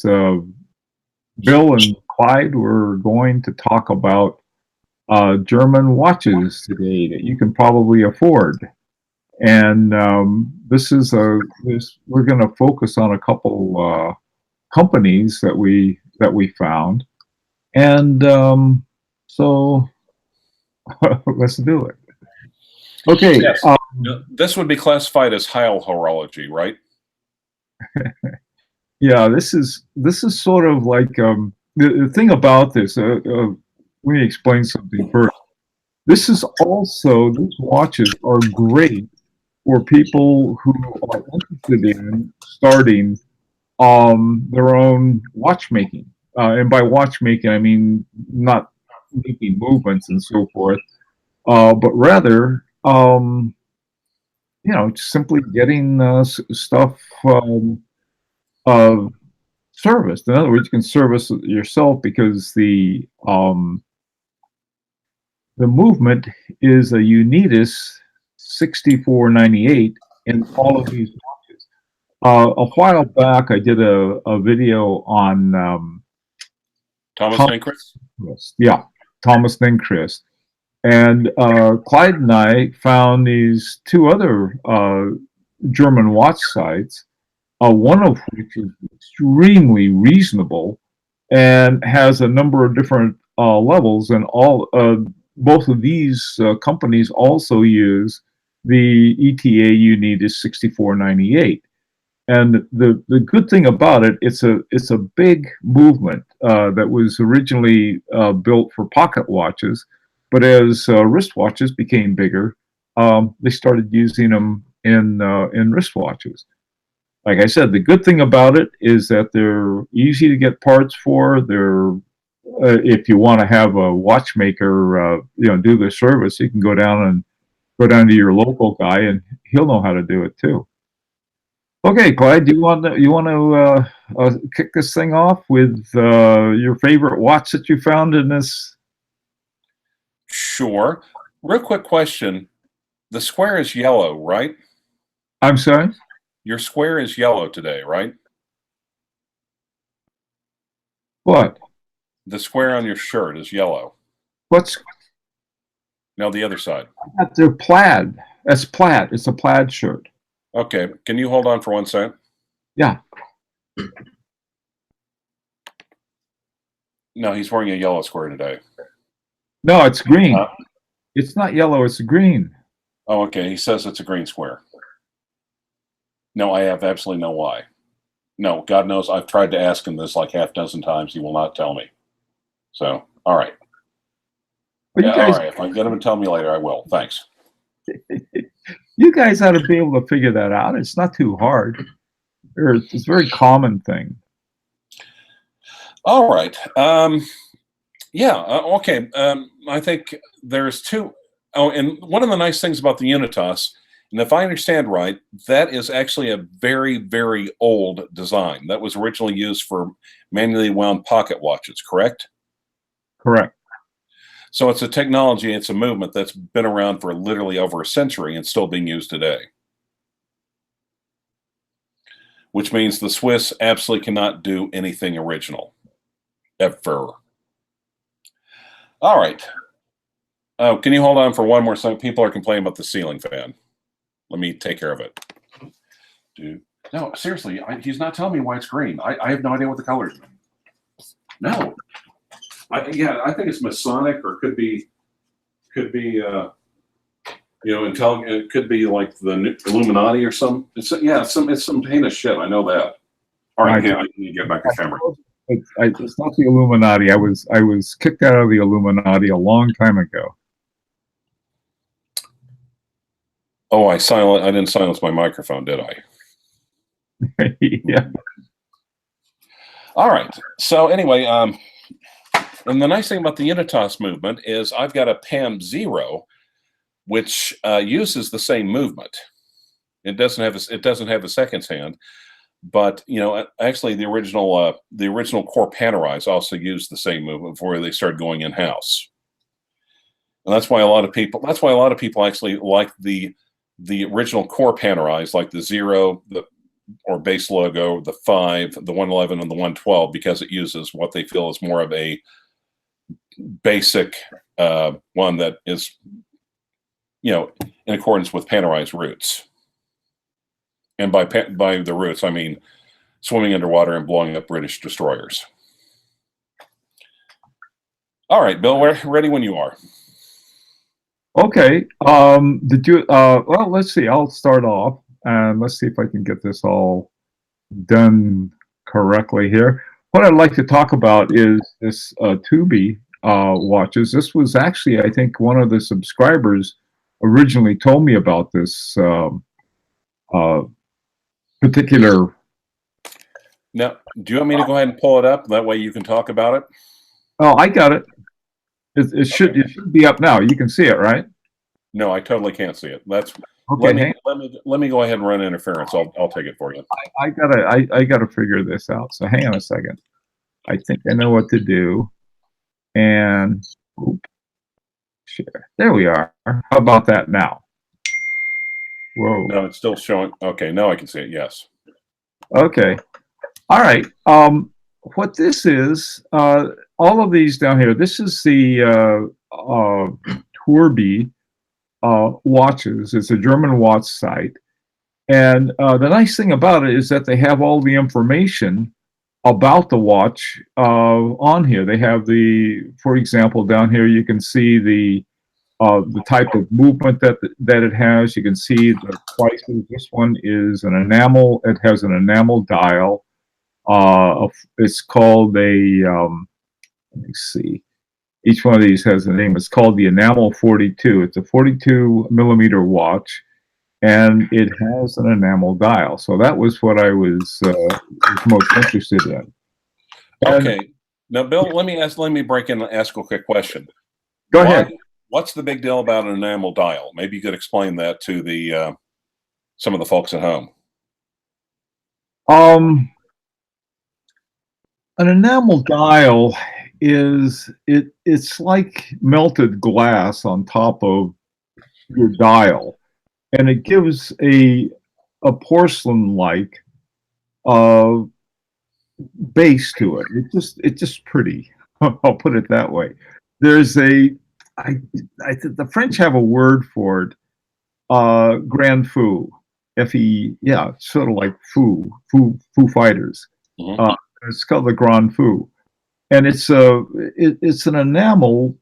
Bill and Clyde were going to talk about German watches today that you can probably afford. And we're going to focus on a couple companies that we found. And so let's do it. Okay. Yes. This would be classified as Heil horology, right? Yeah, this is sort of like the thing about this. Let me explain something first. These watches are great for people who are interested in starting their own watchmaking. And by watchmaking, I mean not making movements and so forth, but rather, simply getting stuff serviced. In other words, you can service it yourself because the movement is a Unitas 6498 in all of these watches. A while back, I did a video on Thomas Ninchrist? Yeah, Thomas Ninchrist. And Clyde and I found these two other German watch sites, one of which is extremely reasonable and has a number of different levels. And both of these companies also use the ETA Unitas 6498. And the good thing about it, it's a big movement that was originally built for pocket watches, but as wristwatches became bigger, they started using them in wristwatches. Like I said, the good thing about it is that they're easy to get parts for. They're if you want to have a watchmaker, do the service, you can go down to your local guy, and he'll know how to do it too. Okay, Clyde, do you want to kick this thing off with your favorite watch that you found in this? Sure. Real quick question: the square is yellow, right? I'm sorry? Your square is yellow today, right? What? The square on your shirt is yellow. No, the other side. They're plaid. That's plaid. It's a plaid shirt. Okay. Can you hold on for 1 second? Yeah. No, he's wearing a yellow square today. No, it's green. It's not yellow. It's green. Oh, okay. He says it's a green square. No, I have absolutely no why. No, God knows I've tried to ask him this like half dozen times. He will not tell me. So, all right. But all right. If I can get him to tell me later, I will. Thanks. You guys ought to be able to figure that out. It's not too hard. It's a very common thing. All right. Yeah. Okay. I think there's two. Oh, and one of the nice things about the Unitas, and if I understand right, that is actually a very, very old design that was originally used for manually wound pocket watches, correct? Correct. So it's a technology, it's a movement that's been around for literally over a century and still being used today. Which means the Swiss absolutely cannot do anything original. Ever. All right. Oh, can you hold on for one more second? People are complaining about the ceiling fan. Let me take care of it. Dude. No, seriously, he's not telling me why it's green. I have no idea what the color is. No. Yeah, I think it's Masonic, or could be, intelligent. It could be like the Illuminati or some. It's some heinous shit. I know that. All right, I need to get back to camera. It's not the Illuminati. I was kicked out of the Illuminati a long time ago. Oh, I didn't silence my microphone, did I? Yeah. All right. So anyway, and the nice thing about the Unitas movement is I've got a PAM 0, which uses the same movement. It doesn't have a seconds hand, but actually the original core Panerais also used the same movement before they started going in house. And that's why a lot of people actually like the original core Panerais, like the 0, or base logo, the 5, the 111, and the 112, because it uses what they feel is more of a basic one that is, in accordance with Panerized routes. And by the routes, I mean swimming underwater and blowing up British destroyers. All right, Bill, we're ready when you are. Okay. Did you? Well, let's see. I'll start off, and let's see if I can get this all done correctly here. What I'd like to talk about is this Tourby watches. This was actually, I think, one of the subscribers originally told me about this particular. Now, do you want me to go ahead and pull it up? That way you can talk about it? Oh, I got it. It should be up now. You can see it, right? No, I totally can't see it. That's okay. Let me go ahead and run interference. I'll take it for you. I gotta figure this out. So hang on a second. I think I know what to do. And share. There we are. How about that now? Whoa. No, it's still showing. Okay, now I can see it. Yes. Okay. All right. What this is, all of these down here, this is the Tourby watches. It's a German watch site. And the nice thing about it is that they have all the information about the watch on here. They have for example, down here you can see the type of movement that it has. You can see the prices. This one is an enamel. It has an enamel dial. It's called a, let me see. Each one of these has a name. It's called the Enamel 42. It's a 42 millimeter watch, and it has an enamel dial. So that was what I was most interested in. Okay. Now, Bill, let me break in and ask a quick question. Go ahead. What's the big deal about an enamel dial? Maybe you could explain that to the some of the folks at home. An enamel dial it's like melted glass on top of your dial, and it gives a porcelain-like base to it. It's just pretty. I'll put it that way. There's the French have a word for it, grand fou, F-E, yeah, sort of like Foo Fighters. Mm-hmm. It's called the Grand Fou, and it's an enamel,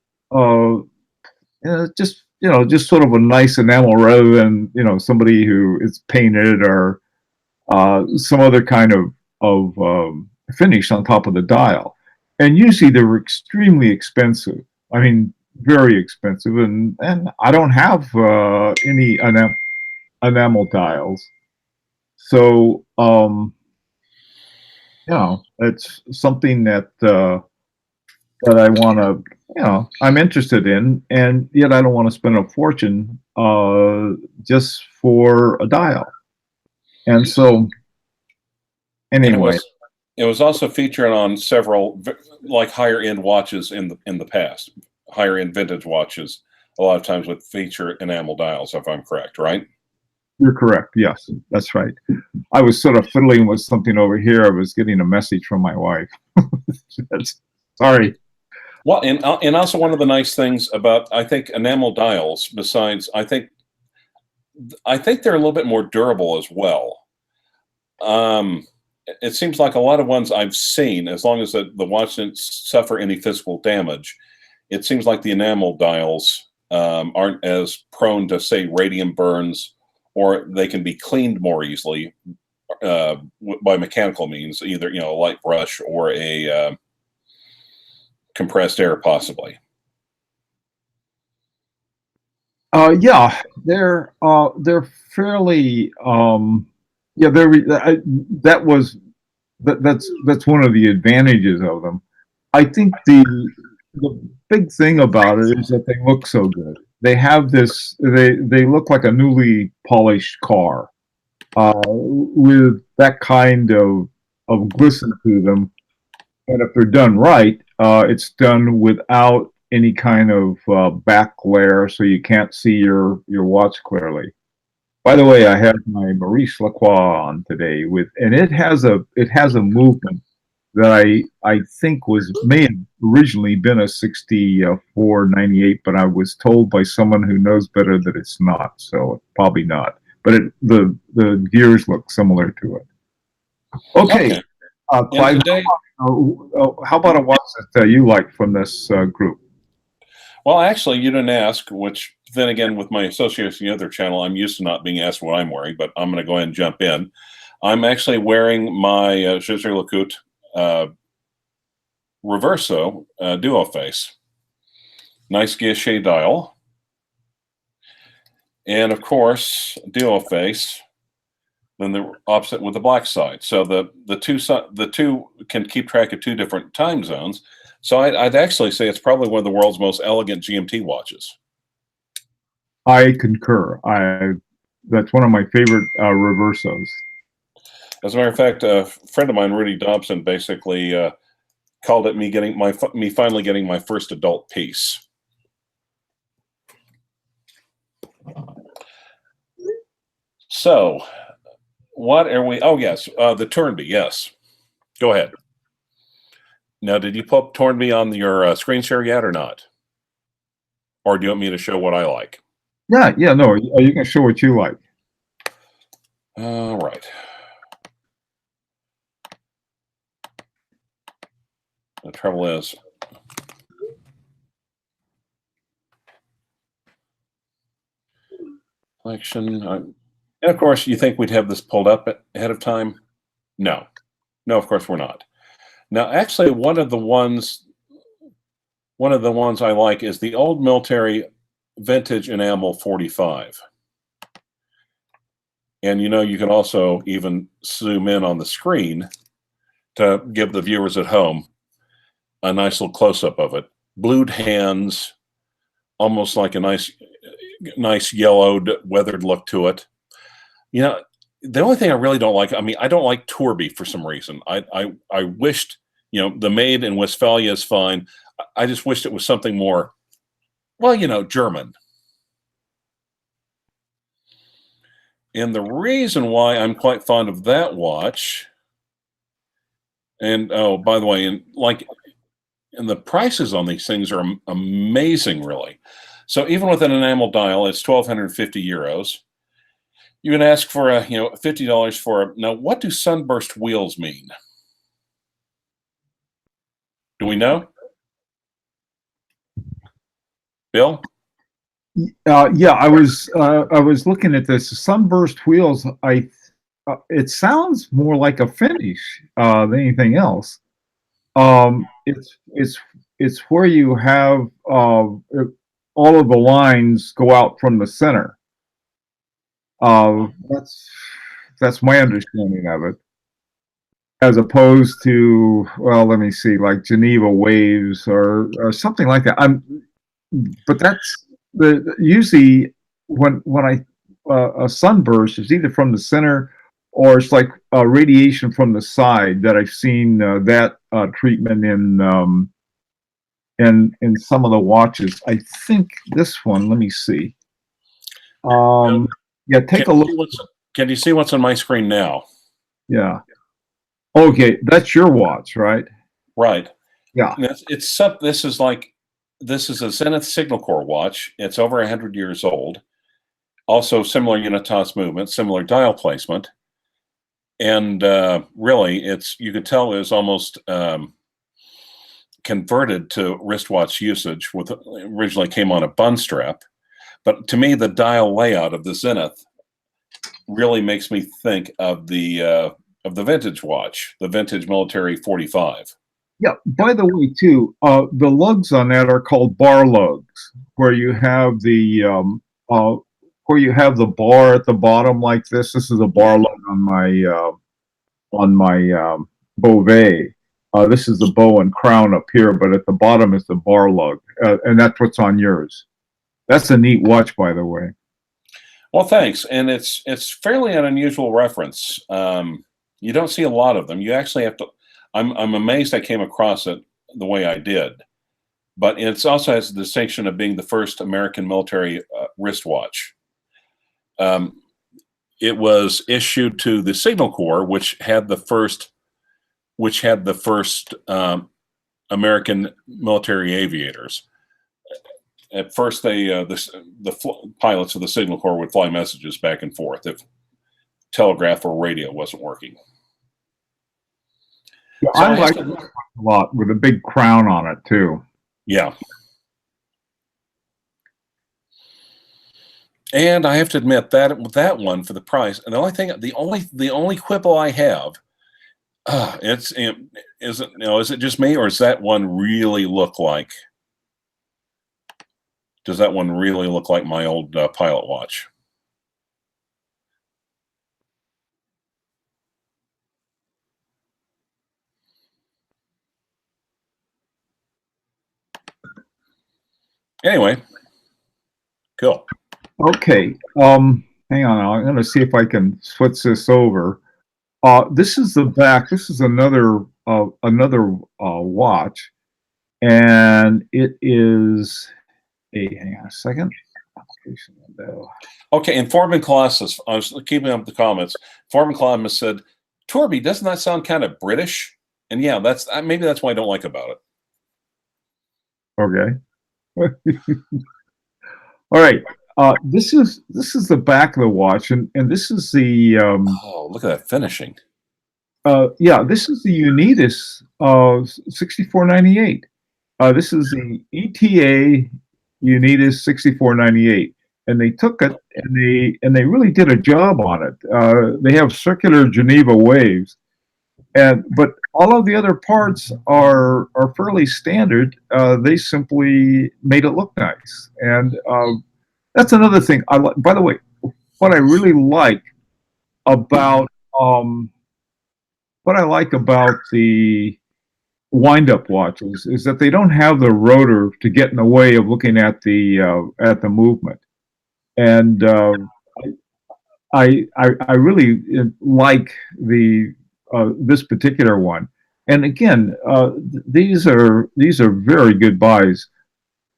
just sort of a nice enamel rather than somebody who is painted or some other kind of finish on top of the dial. And usually they're extremely expensive. I mean, very expensive, and I don't have any enamel dials, so it's something that I want to, I'm interested in, and yet I don't want to spend a fortune just for a dial. And so, anyway, and it was also featured on several like higher end watches in the past. Higher end vintage watches a lot of times would feature enamel dials, if I'm correct, right? You're correct. Yes, that's right. I was sort of fiddling with something over here. I was getting a message from my wife. Sorry. Well, and also one of the nice things about, I think, enamel dials, besides, I think they're a little bit more durable as well. It seems like a lot of ones I've seen, as long as the watch didn't suffer any physical damage, it seems like the enamel dials aren't as prone to, say, radium burns, or they can be cleaned more easily by mechanical means, either a light brush or a compressed air, possibly. Yeah, they're fairly that's one of the advantages of them. I think the big thing about it is that they look so good. They have this. They look like a newly polished car with that kind of glisten to them. And if they're done right, it's done without any kind of back glare, so you can't see your watch clearly. By the way, I have my Maurice Lacroix on today and it has a movement that I think may have originally been a 6498, but I was told by someone who knows better that it's not, so probably not. But the gears look similar to it. Okay, Clive, today, how about a watch that you like from this group? well, actually, you didn't ask, which then again, with my association with the other channel, I'm used to not being asked what I'm wearing, but I'm going to go ahead and jump in. I'm actually wearing my Jaeger-LeCoultre Reverso duo face. Nice guilloche dial. And of course, duo face, then the opposite with the black side. So the two can keep track of two different time zones. So I'd actually say it's probably one of the world's most elegant GMT watches. I concur. That's one of my favorite reversos. As a matter of fact, a friend of mine, Rudy Dobson, basically called it me finally getting my first adult piece. So, what are we? Oh yes, the Tourby. Yes, go ahead. Now, did you put Tourby on your screen share yet, or not? Or do you want me to show what I like? Yeah, no, you can show what you like. All right. The trouble is, collection. And of course, you think we'd have this pulled up ahead of time? No, of course we're not. Now, actually, one of the ones I like is the old military vintage enamel 45. And you can also even zoom in on the screen to give the viewers at home a nice little close-up of it. Blued hands, almost like a nice yellowed, weathered look to it. The only thing I really don't like, I don't like Tourby for some reason. I wished, the Made in Westphalia is fine. I just wished it was something more, well, German. And the reason why I'm quite fond of that watch, and oh, by the way, and the prices on these things are amazing, really. So even with an enamel dial, it's 1,250 euros. You can ask for $50 for now. What do sunburst wheels mean? Do we know, Bill? Yeah, I was looking at this sunburst wheels. It sounds more like a finish than anything else. It's where you have all of the lines go out from the center. That's my understanding of it, as opposed to, well, let me see, like Geneva Waves or something like that. But that's usually when a sunburst is either from the center or it's like radiation from the side. That I've seen that treatment in some of the watches. I think this one. Let me see. Yeah, take a look. Can you see what's on my screen now? Yeah. Okay, that's your watch, right? Right. Yeah. This is a Zenith Signal Corps watch. It's over 100 years old. Also similar Unitas movement, similar dial placement. And really, you could tell it was almost converted to wristwatch usage. Originally came on a bun strap. But to me, the dial layout of the Zenith really makes me think of the vintage watch, the vintage military 45. Yeah. By the way, too, the lugs on that are called bar lugs, where you have the bar at the bottom like this. This is a bar lug on my Beauvais. This is the bow and crown up here, but at the bottom is the bar lug, and that's what's on yours. That's a neat watch, by the way. Well, thanks. And it's fairly an unusual reference. You don't see a lot of them. You actually have to. I'm amazed I came across it the way I did. But it also has the distinction of being the first American military wristwatch. it was issued to the Signal Corps, which had the first American military aviators. At first, the pilots of the Signal Corps would fly messages back and forth if telegraph or radio wasn't working. Yeah, So I like it a lot with a big crown on it too. Yeah. And I have to admit that one for the price, and the only quibble I have, is it just me, or does that one really look like? Does that one really look like my old pilot watch? Anyway, cool. Okay, hang on. I'm going to see if I can switch this over. This is the back. This is another watch, and it is a. Hang on a second. Application window. Okay, and Foreman Colossus, I was keeping up the comments. Foreman Colossus said, "Tourby, doesn't that sound kind of British?" And yeah, maybe that's what I don't like about it. Okay. All right. This is the back of the watch, and this is the. Oh, look at that finishing. Yeah, this is the Unitas 6498. This is the ETA Unitas 6498, and they took it and they really did a job on it. They have circular Geneva waves, but all of the other parts are fairly standard. They simply made it look nice, and that's another thing. By the way, what I really like about the wind-up watches is that they don't have the rotor to get in the way of looking at the movement, and I really like this particular one. And again, these are very good buys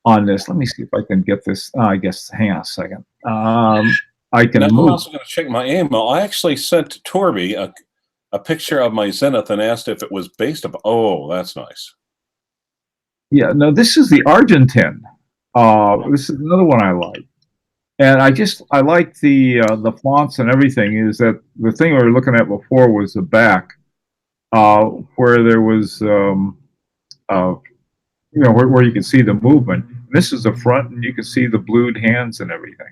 on this. Let me see if I can get this. I guess hang on a second. I can. I'm also going to check my email. I actually sent to Tourby a picture of my Zenith and asked if it was based upon. Oh, that's nice. Yeah, no, this is the Argentine. This is another one I like, and I like the fonts and everything. Is that the thing we were looking at before was the back, where there was where you can see the movement. This is the front, and you can see the blued hands and everything.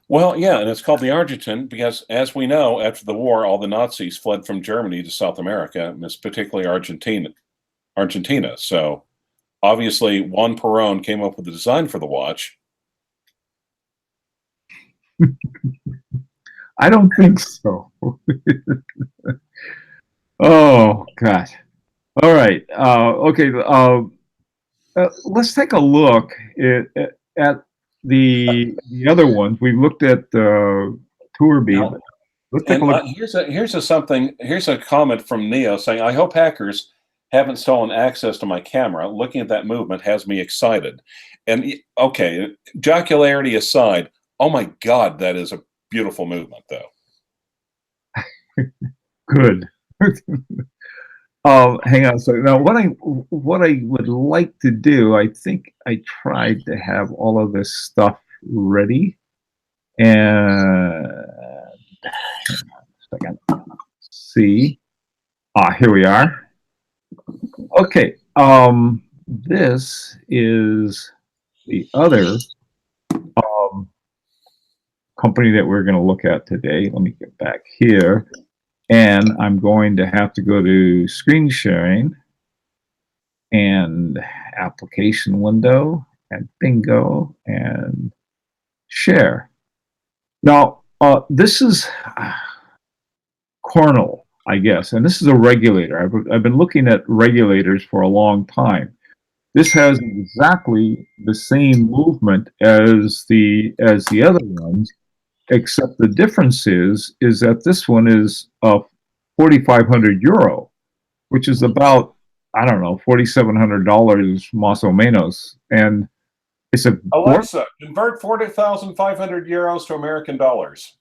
Well, yeah, and it's called the Argentine because, as we know, after the war, all the Nazis fled from Germany to South America, and it's particularly Argentina. So, obviously, Juan Perón came up with the design for the watch. I don't think so. Oh, God. All right. Okay. Let's take a look at the other ones. We've looked at Tourby. Let's take a look. Here's a comment from Neo saying, "I hope hackers haven't stolen access to my camera. Looking at that movement has me excited." And okay, jocularity aside, oh my God, that is a beautiful movement, though. Good. Hang on a second. Now, what I would like to do, I think I tried to have all of this stuff ready, and second, see, here we are. Okay, this is the other company that we're going to look at today. Let me get back here. And I'm going to have to go to screen sharing and application window and bingo and share. Now, this is Cornehl, I guess, and this is a regulator. I've been looking at regulators for a long time. This has exactly the same movement as the other ones, except the difference is that this one is 4,500 euro, which is about, I don't know, $4,700 más o menos. And It's a Alexa, convert 40,500 euros to American dollars.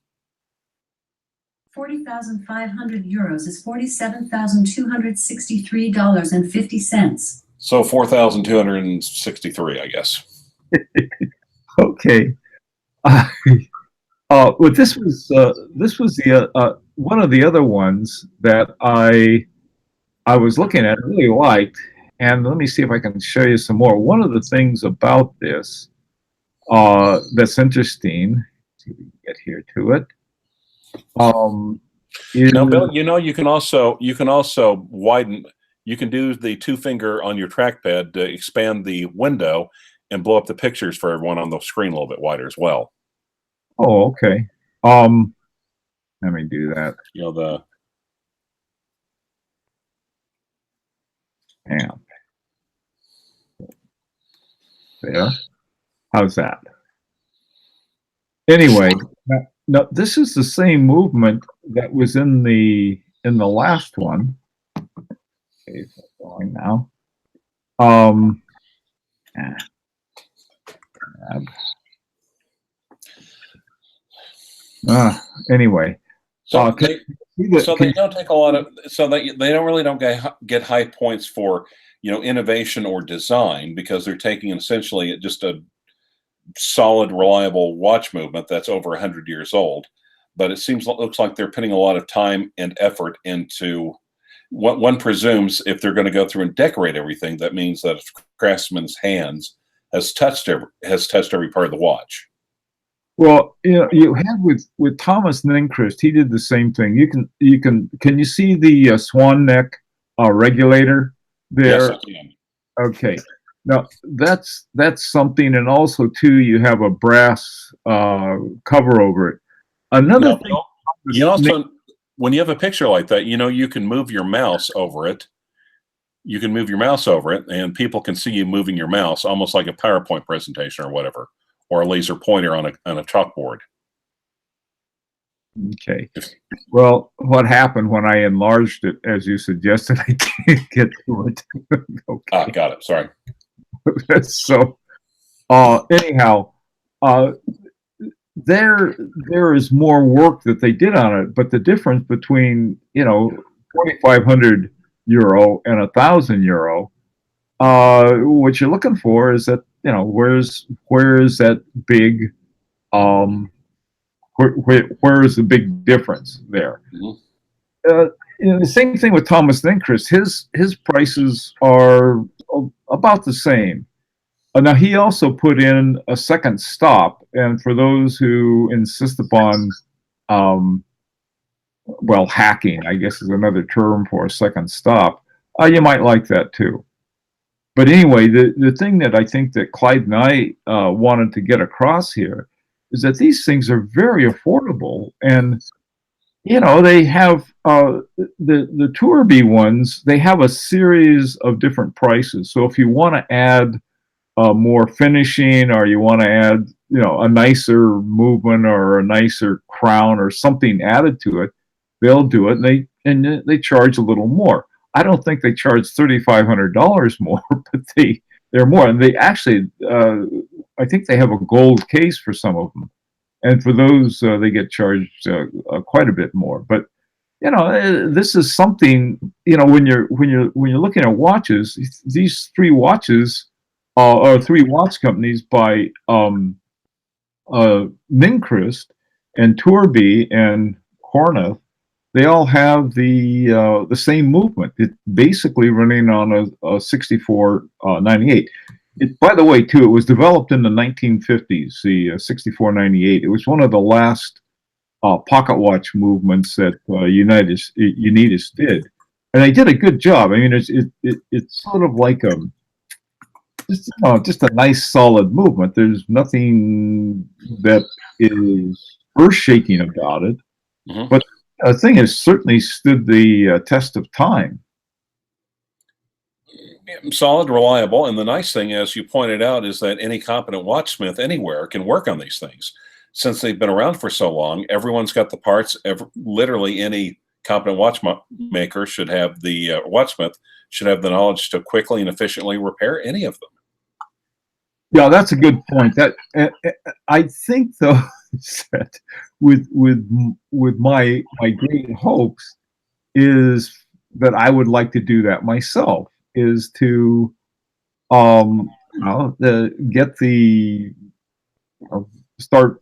40,500 euros is $47,263.50. So 4,263, I guess. okay. But this was the one of the other ones that I was looking at, really liked, and let me see if I can show you some more. One of the things about this that's interesting, let's see if we can get here to it. Now, Bill, you can also widen. You can do the 2-finger on your trackpad to expand the window and blow up the pictures for everyone on the screen a little bit wider as well. Oh, okay. Let me do that. You know, the amp. There. How's that? Anyway, now this is the same movement that was in the last one. Okay, so going now. Anyway, so they don't take a lot of, so they don't get high points for, you know, innovation or design, because they're taking essentially just a solid, reliable watch movement that's over 100 years old. But it looks like they're putting a lot of time and effort into what one presumes. If they're going to go through and decorate everything, that means that a craftsman's hands has touched every part of the watch. Well, you know, you had with Thomas Ninchrist, he did the same thing. Can you see the swan neck regulator there? Yes, I can. Okay. Now that's something, and also too, you have a brass cover over it. Another thing, you also, when you have a picture like that, you know, you can move your mouse over it. You can move your mouse over it, and people can see you moving your mouse, almost like a PowerPoint presentation or whatever, or a laser pointer on a chalkboard. Okay. Well, what happened when I enlarged it, as you suggested, I can't get to it. Okay. Got it. Sorry. So, anyhow, there is more work that they did on it, but the difference between, you know, 2,500 euro and 1,000 euro, what you're looking for is that, you know, where is that big, where is the big difference there? Mm-hmm. You know, the same thing with Thomas Ninchrist. His prices are about the same. Now he also put in a second stop, and for those who insist upon, well, hacking, I guess is another term for a second stop, you might like that too. But anyway, the thing that I think that Clyde and I wanted to get across here is that these things are very affordable, and you know, they have the Tourby ones. They have a series of different prices. So if you want to add more finishing, or you want to add, you know, a nicer movement or a nicer crown or something added to it, they'll do it, and they charge a little more. I don't think they charge $3,500 more, but they're more, and they actually I think they have a gold case for some of them, and for those they get charged quite a bit more. But you know, this is something, you know, when you're looking at watches, these three watches or three watch companies by Ninchrist and Tourby and Cornehl, they all have the same movement. It's basically running on a 6498. By the way, too, it was developed in the 1950s, the 6498. It was one of the last pocket watch movements that Unitas did, and they did a good job. I mean, it's sort of like just a nice solid movement. There's nothing that is earth-shaking about it, Mm-hmm. but the thing has certainly stood the test of time. Solid, reliable, and the nice thing, as you pointed out, is that any competent watchsmith anywhere can work on these things. Since they've been around for so long, everyone's got the parts. Literally any competent watchmaker should have watchsmith should have the knowledge to quickly and efficiently repair any of them. Yeah, that's a good point. That I think though that with my great hopes is that I would like to do that myself. Is to get the start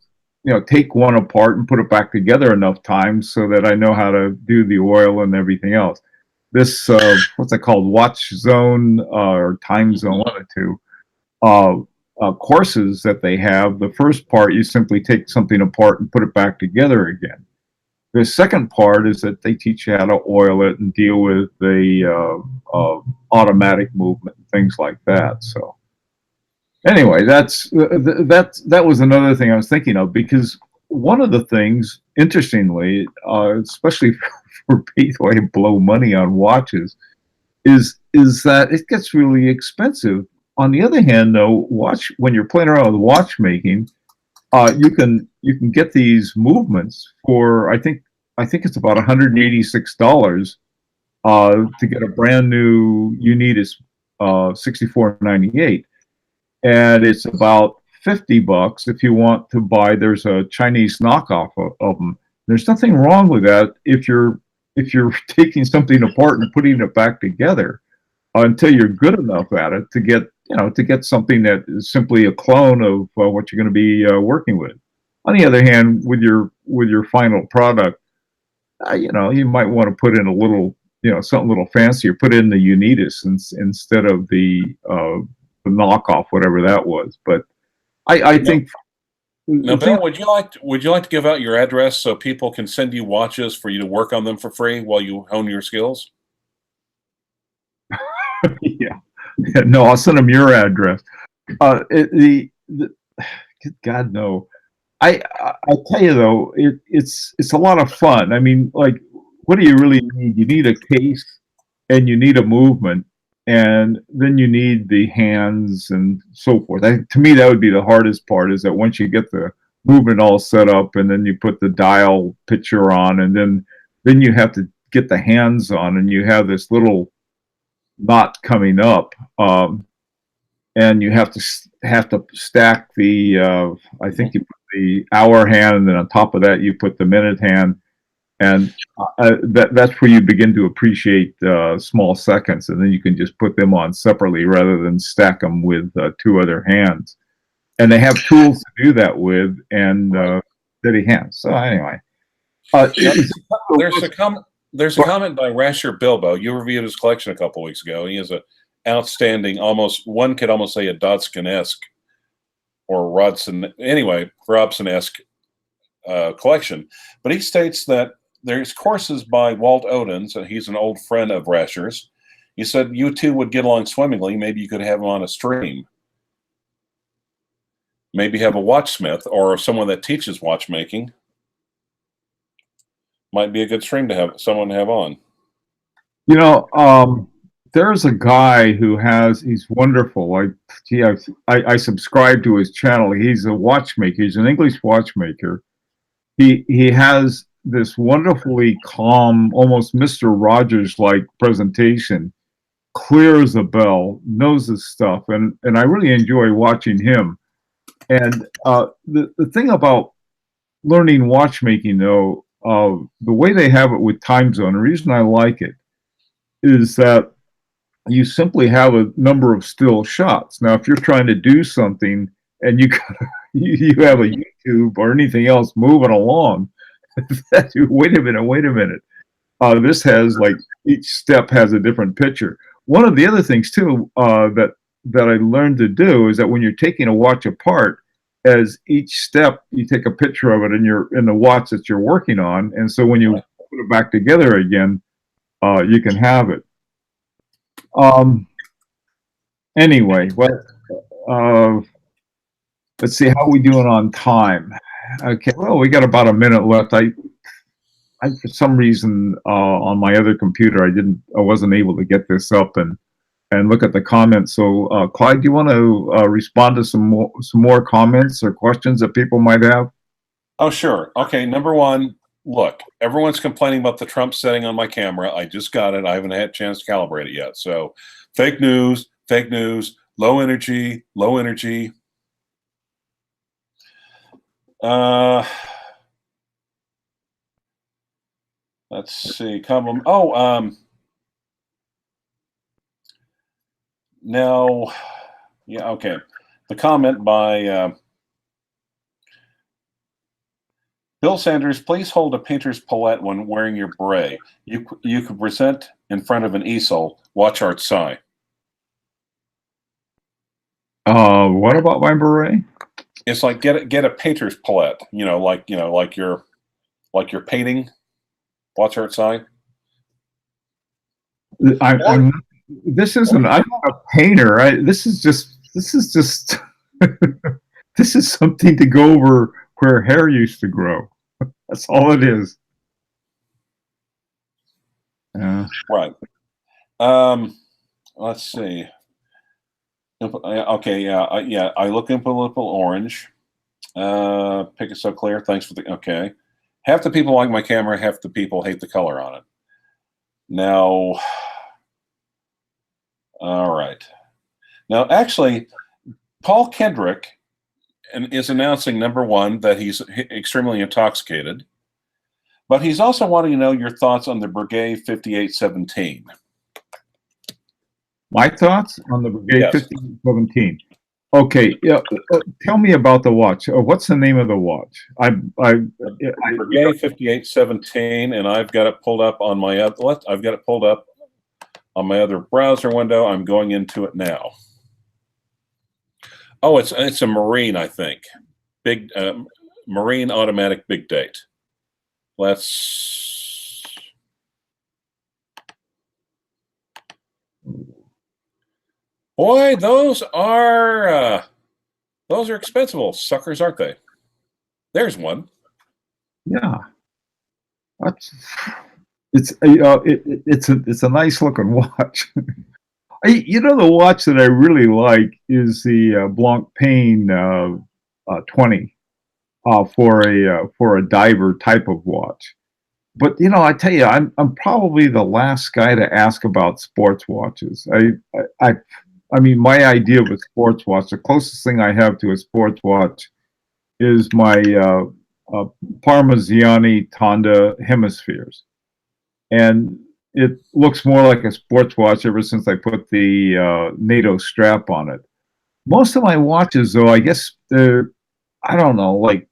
take one apart and put it back together enough times so that I know how to do the oil and everything else. This what's it called, watch zone or time zone, one of the two courses that they have. The first part, you simply take something apart and put it back together again. The second part is that they teach you how to oil it and deal with the automatic movement and things like that. So anyway, that was another thing I was thinking of, because one of the things, interestingly, especially for people who blow money on watches, is that it gets really expensive. On the other hand, though, when you're playing around with watchmaking, you can get these movements for I think it's about $186 to get a brand new Unitas 6498, and it's about $50 if you want to buy. There's a Chinese knockoff of them. There's nothing wrong with that if you're taking something apart and putting it back together until you're good enough at it to get something that is simply a clone of what you're going to be working with. On the other hand, with your final product, you might want to put in a little, something a little fancier. Put in the Unitas instead of the knockoff, whatever that was. But I think. Now, Bill, would you like to give out your address so people can send you watches for you to work on them for free while you hone your skills? Yeah. No, I'll send them your address. God, no. I tell you though, it's a lot of fun. I mean, like, what do you really need? You need a case, and you need a movement, and then you need the hands and so forth. To me, that would be the hardest part. Is that once you get the movement all set up, and then you put the dial picture on, and then you have to get the hands on, and you have this little knot coming up, and you have to stack the. I think you put the hour hand, and then on top of that you put the minute hand, and that's where you begin to appreciate small seconds, and then you can just put them on separately rather than stack them with two other hands. And they have tools to do that with, and steady hands. So anyway, there's a comment by Rasher Bilbo. You reviewed his collection a couple weeks ago. He has an outstanding, one could almost say a Dodson-esque or Robson-esque collection. But he states that there's courses by Walt Odens, and he's an old friend of Rasher's. He said you two would get along swimmingly. Maybe you could have him on a stream. Maybe have a watchsmith or someone that teaches watchmaking. Might be a good stream to have someone to have on. There's a guy he's wonderful. I subscribe to his channel. He's a watchmaker. He's an English watchmaker. He has this wonderfully calm, almost Mr. Rogers-like presentation, clear as a bell, knows his stuff, and I really enjoy watching him. And the thing about learning watchmaking, though, the way they have it with time zone, the reason I like it is that you simply have a number of still shots. Now, if you're trying to do something and you have a YouTube or anything else moving along, wait a minute. This has, like, each step has a different picture. One of the other things too that I learned to do is that when you're taking a watch apart, as each step you take a picture of it in the watch that you're working on, and so when you put it back together again, you can have it. Anyway, let's see, how are we doing on time? Okay, well, we got about a minute left. I for some reason on my other computer I wasn't able to get this up and look at the comments. So Clyde, do you want to respond to some more comments or questions that people might have? Oh, sure. Okay, number one, look, everyone's complaining about the Trump setting on my camera. I just got it. I haven't had a chance to calibrate it yet. So fake news, low energy. Let's see. Oh, now, yeah, okay. The comment by Bill Sanders, please hold a painter's palette when wearing your beret. You could present in front of an easel. Watch art sigh. What about my beret? It's like get a painter's palette. Like you're painting. Watch art sigh. This isn't. I'm not a painter. This is just. This is something to go over where hair used to grow. That's all it is. Right. Let's see. Okay. Yeah. I look implementable orange. Pick it so clear. Thanks for the. Okay. Half the people like my camera. Half the people hate the color on it. Now. All right. Now, actually, Paul Kendrick is announcing, #1, that he's extremely intoxicated, but he's also wanting to know your thoughts on the Breguet 5817. My thoughts on the Breguet Yes. 5817. Okay, yeah. Tell me about the watch. What's the name of the watch? Breguet 5817, and I've got it pulled up on my other. I've got it pulled up on my other browser window. I'm going into it now. Oh, it's a Marine, I think. Big Marine automatic big date. Let's. Boy, those are expensive suckers, aren't they? There's one. Yeah, it's a nice looking watch. The watch that I really like is the Blanc Pain 20 for a diver type of watch. But I tell you, I'm probably the last guy to ask about sports watches. I mean, my idea of a sports watch, the closest thing I have to a sports watch is my Parmigiani Tonda Hemispheres, and it looks more like a sports watch ever since I put the NATO strap on it. Most of my watches, though, I guess they're, I don't know, like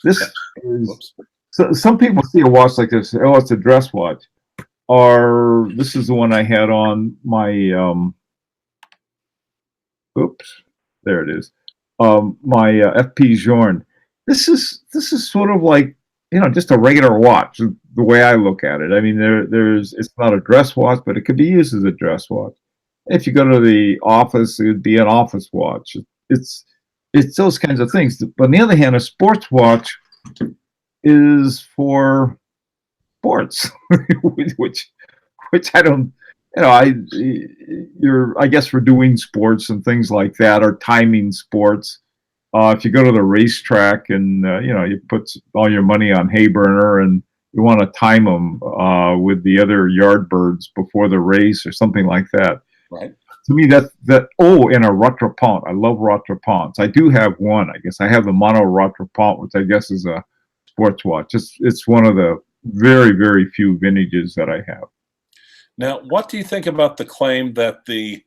this is. So some people see a watch like this. Oh, it's a dress watch. Or this is the one I had on my. Oops, there it is. My FP Journe. This is sort of like just a regular watch. The way I look at it. I mean, it's not a dress watch, but it could be used as a dress watch. If you go to the office, it would be an office watch. It's those kinds of things. But on the other hand, a sports watch is for sports, which I don't, I guess for doing sports and things like that, or timing sports. If you go to the racetrack and you put all your money on Hayburner and you want to time them with the other Yardbirds before the race or something like that. Right. To me, and a Rattrapant. I love Rattrapants. I do have one. I guess I have the Mono Rattrapant, which I guess is a sports watch. It's one of the very, very few vintages that I have. Now, what do you think about the claim that the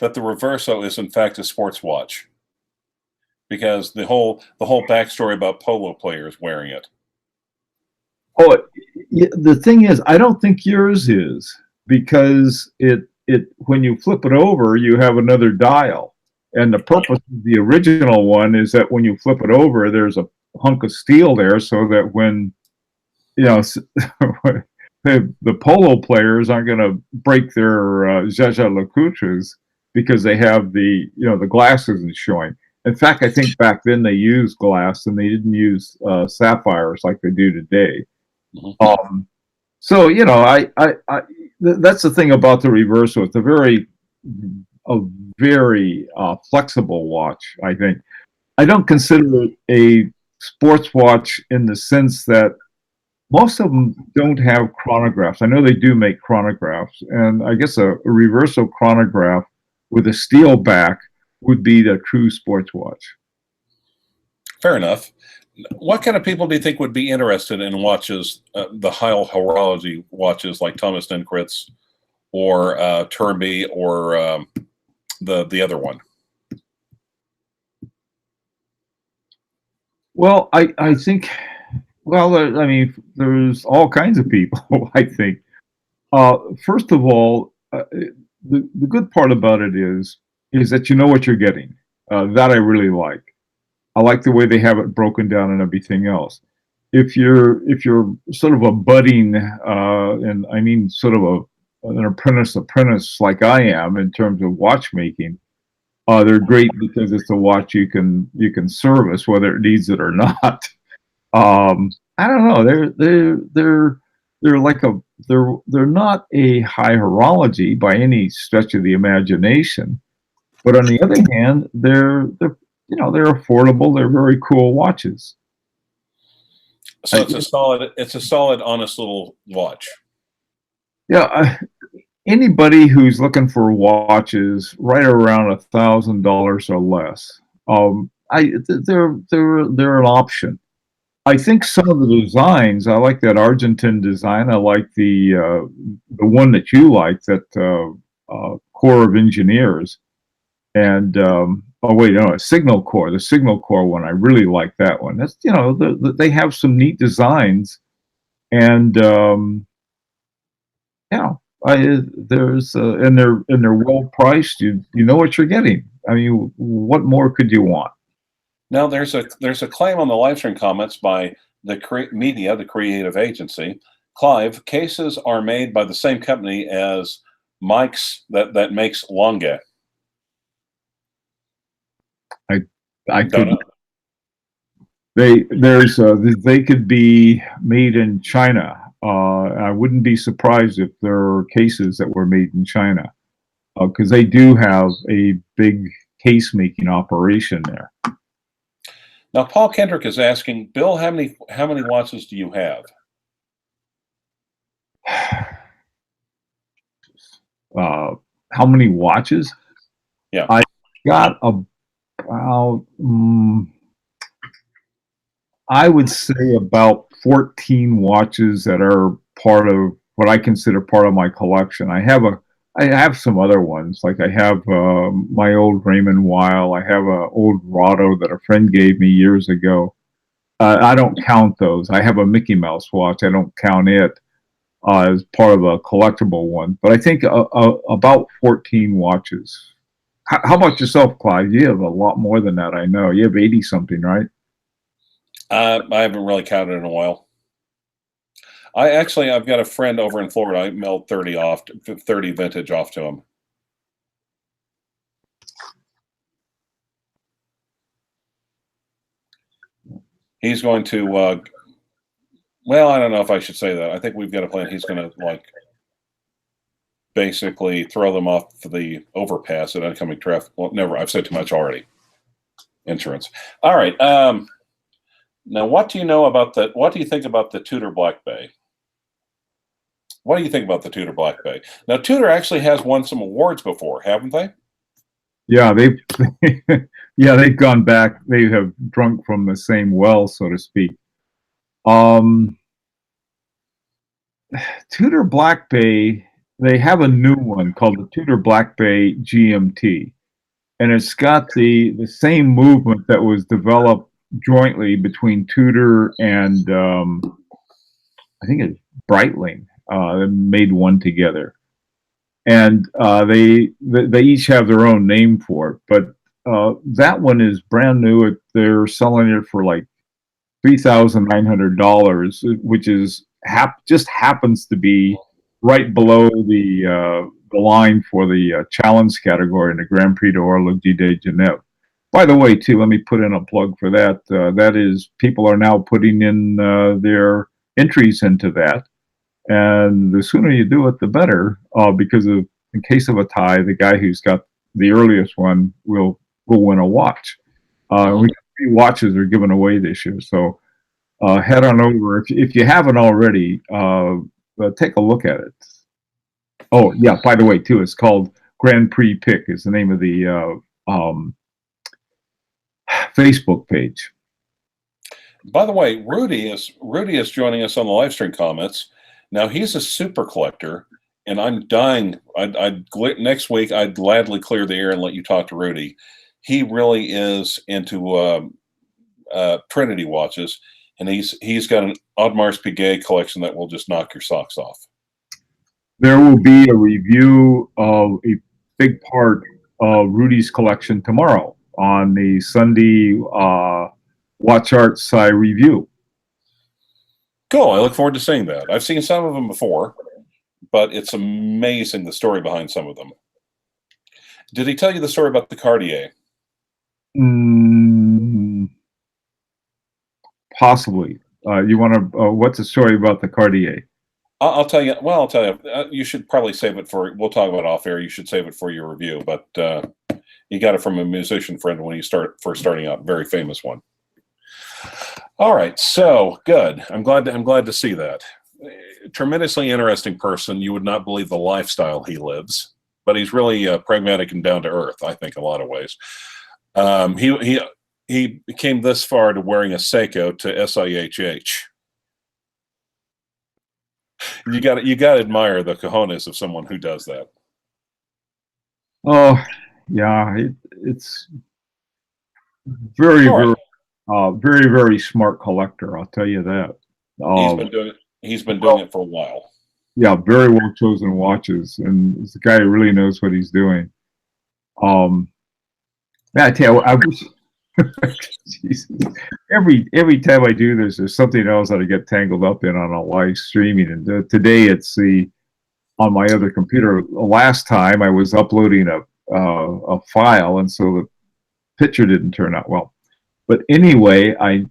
Reverso is in fact a sports watch? Because the whole backstory about polo players wearing it. Oh, the thing is, I don't think yours is, because it when you flip it over, you have another dial, and the purpose of the original one is that when you flip it over, there's a hunk of steel there, so that when the polo players aren't going to break their Jaja Lecoutres because they have the glass isn't showing. In fact, I think back then they used glass and they didn't use sapphires like they do today. Mm-hmm. So that's the thing about the Reverso. It's a very flexible watch. I think I don't consider it a sports watch in the sense that most of them don't have chronographs. I know they do make chronographs, and I guess a Reverso chronograph with a steel back would be the true sports watch. Fair enough. What kind of people do you think would be interested in watches, the high horology watches like Thomas Ninchrist or Tourby or the other one? Well, I think, well, I mean, there's all kinds of people, I think. First of all, the good part about it is that you know what you're getting. That I really like. I like the way they have it broken down and everything else. If you're sort of a budding, and I mean sort of an apprentice like I am in terms of watchmaking, they're great because it's a watch you can service whether it needs it or not. I don't know. They're like they're not a high horology by any stretch of the imagination, but on the other hand, they're affordable. They're very cool watches. So it's a solid, honest little watch. Yeah, anybody who's looking for watches right around $1,000 or less, they're an option. I think some of the designs, I like that Argentine design. I like the one that you like, that Corps of Engineers, and oh wait, no, Signal Corps, the Signal Corps one. I really like that one. That's they have some neat designs, and yeah, there's and they're well priced. You know what you're getting. I mean, what more could you want? Now there's a claim on the live stream comments by the media, the creative agency. Clive, cases are made by the same company as Mike's that makes Lange. I could. They could be made in China. I wouldn't be surprised if there are cases that were made in China, because they do have a big case making operation there. Now, Paul Kendrick is asking, Bill, how many watches do you have? How many watches? Yeah, I got about I would say about 14 watches that are part of what I consider part of my collection. I have some other ones, like I have my old Raymond Weil. I have an old Rado that a friend gave me years ago. I don't count those. I have a Mickey Mouse watch. I don't count it as part of a collectible one. But I think about 14 watches. How about yourself, Clive? You have a lot more than that, I know. You have 80 something, right? I haven't really counted in a while. I've got a friend over in Florida. I mailed 30 vintage off to him. He's going to, well, I don't know if I should say that. I think we've got a plan. He's going to basically throw them off the overpass at oncoming traffic. Well, never. I've said too much already. Insurance. All right. Now, what do you know about that? What do you think about the Tudor Black Bay? What do you think about the Tudor Black Bay? Now, Tudor actually has won some awards before, haven't they? Yeah, they've gone back. They have drunk from the same well, so to speak. Tudor Black Bay, they have a new one called the Tudor Black Bay GMT, and it's got the same movement that was developed jointly between Tudor and I think it's Breitling. They made one together, and they each have their own name for it. But that one is brand new. They're selling it for like $3,900, which is just happens to be right below the line for the challenge category in the Grand Prix d'Horlogerie de Genève. By the way, too, let me put in a plug for that. That is, people are now putting in their entries into that, and the sooner you do it, the better. Because in case of a tie, the guy who's got the earliest one will win a watch. We got 3 watches are given away this year, so head on over if you haven't already. Take a look at it. Oh yeah, by the way, too, it's called Grand Prix Pick is the name of the Facebook page. By the way, Rudy is joining us on the live stream comments. Now he's a super collector, and I'm dying. Next week I'd gladly clear the air and let you talk to Rudy. He really is into Trinity watches, and he's got an Audemars Piguet collection that will just knock your socks off. There will be a review of a big part of Rudy's collection tomorrow on the Sunday Watch Art Sci review. Cool. I look forward to seeing that. I've seen some of them before, but it's amazing the story behind some of them. Did he tell you the story about the Cartier? Possibly. You want to? What's the story about the Cartier? I'll tell you. Well, I'll tell you. You should probably save it for. We'll talk about it off air. You should save it for your review. But he got it from a musician friend when he first starting out. Very famous one. All right. So good. I'm glad to see that. Tremendously interesting person. You would not believe the lifestyle he lives, but he's really pragmatic and down to earth. I think in a lot of ways. He came this far to wearing a Seiko to SIHH. You got to admire the cojones of someone who does that. Oh, yeah, it's very, very smart collector. I'll tell you that. He's been doing it for a while. Yeah, very well chosen watches, and it's a guy who really knows what he's doing. I tell you, I wish. Jesus. Every time I do this, there's something else that I get tangled up in on a live streaming. And today it's on my other computer. Last time I was uploading a file, and so the picture didn't turn out well. But anyway, I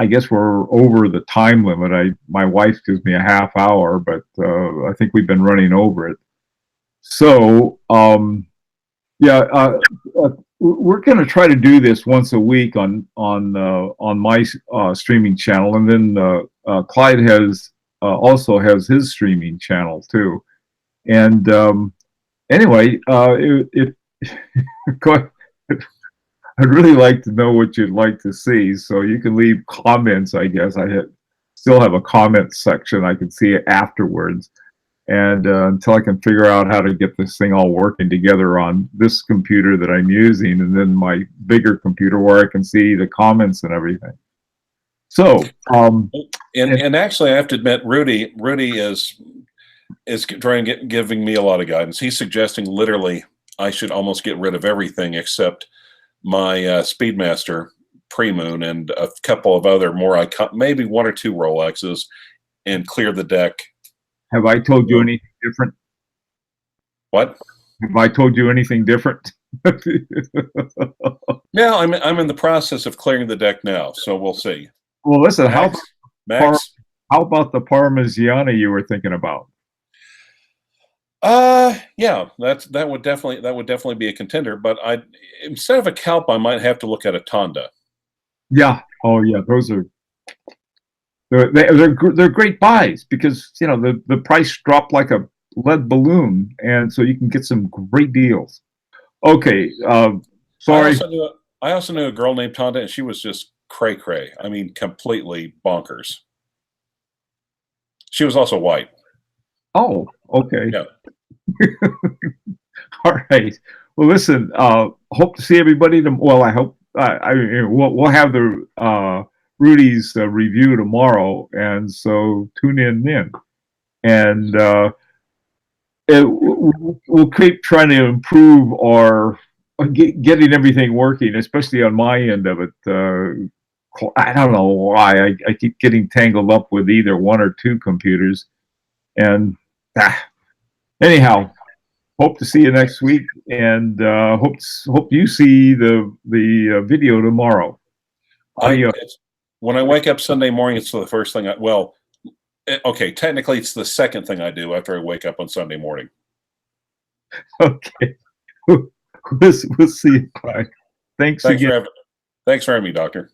guess we're over the time limit. My wife gives me a half hour, but I think we've been running over it. So we're going to try to do this once a week on my streaming channel, and then Clyde also has his streaming channel too. And anyway, I'd really like to know what you'd like to see, so you can leave comments. I guess still have a comment section I can see it afterwards. And until I can figure out how to get this thing all working together on this computer that I'm using, and then my bigger computer where I can see the comments and everything. So, and actually, I have to admit, Rudy is trying to giving me a lot of guidance. He's suggesting literally I should almost get rid of everything except my Speedmaster Pre-Moon and a couple of other more maybe one or two Rolexes, and clear the deck. Have I told you anything different? What? Have I told you anything different? No, I'm in the process of clearing the deck now, so we'll see. Well, listen, Max? How about the Parmigiana you were thinking about? Yeah, that would definitely be a contender. But instead of a Calp, I might have to look at a Tonda. Yeah. Oh, yeah. Those are. They're great buys because the price dropped like a lead balloon, and so you can get some great deals. Okay, sorry. I also knew a girl named Tonda, and she was just cray. I mean, completely bonkers. She was also white. Oh, okay. Yeah. All right. Well, listen. Hope to see everybody. Well, I hope. We'll have the. Rudy's review tomorrow, and so tune in then. And we'll keep trying to improve our getting everything working, especially on my end of it. I don't know why I keep getting tangled up with either one or two computers. And anyhow, hope to see you next week, and hope you see the video tomorrow. When I wake up Sunday morning, it's the first thing okay, technically it's the second thing I do after I wake up on Sunday morning. Okay. We'll see you. Bye. Thanks again. Thanks for having me, Doctor.